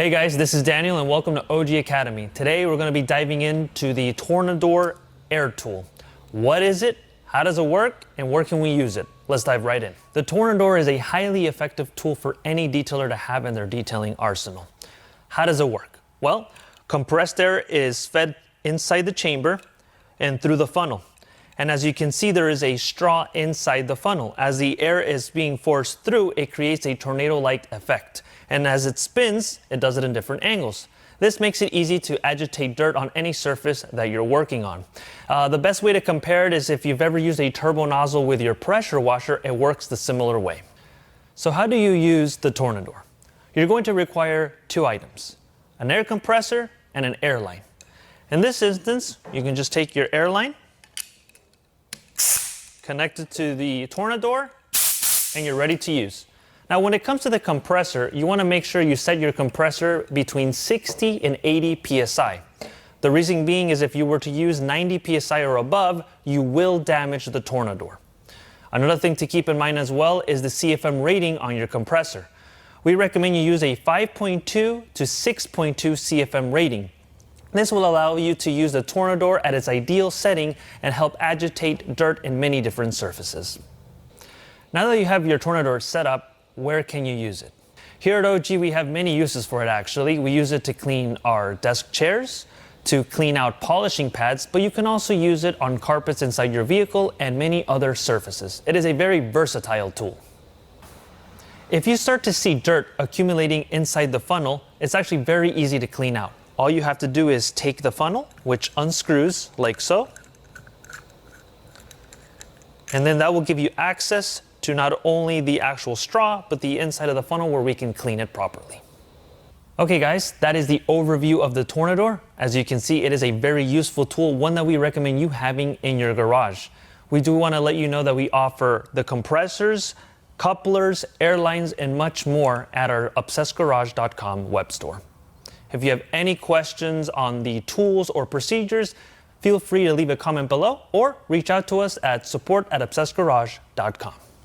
Hey guys, this is Daniel and welcome to OG Academy. Today we're going to be diving into the Tornador air tool. What is it? How does it work? And where can we use it? Let's dive right in. The Tornador is a highly effective tool for any detailer to have in their detailing arsenal. How does it work? Well, compressed air is fed inside the chamber and through the funnel. And as you can see, there is a straw inside the funnel. As the air is being forced through, it creates a tornado-like effect. And as it spins, it does it in different angles. This makes it easy to agitate dirt on any surface that you're working on. The best way to compare it is if you've ever used a turbo nozzle with your pressure washer, it works the similar way. So how do you use the Tornador? You're going to require two items, an air compressor and an air line. In this instance, you can just take your air line, connect it to the Tornador, and you're ready to use. Now, when it comes to the compressor, you want to make sure you set your compressor between 60 and 80 psi. The reason being is if you were to use 90 psi or above, you will damage the Tornador. Another thing to keep in mind as well is the CFM rating on your compressor. We recommend you use a 5.2 to 6.2 CFM rating. This will allow you to use the Tornador at its ideal setting and help agitate dirt in many different surfaces. Now that you have your Tornador set up, where can you use it? Here at OG, we have many uses for it actually. We use it to clean our desk chairs, to clean out polishing pads, but you can also use it on carpets inside your vehicle and many other surfaces. It is a very versatile tool. If you start to see dirt accumulating inside the funnel, it's actually very easy to clean out. All you have to do is take the funnel, which unscrews like so, and then that will give you access to not only the actual straw, but the inside of the funnel where we can clean it properly. Okay guys, that is the overview of the Tornador. As you can see, it is a very useful tool, one that we recommend you having in your garage. We do want to let you know that we offer the compressors, couplers, air lines, and much more at our obsessedgarage.com web store. If you have any questions on the tools or procedures, feel free to leave a comment below or reach out to us at support@obsessedgarage.com.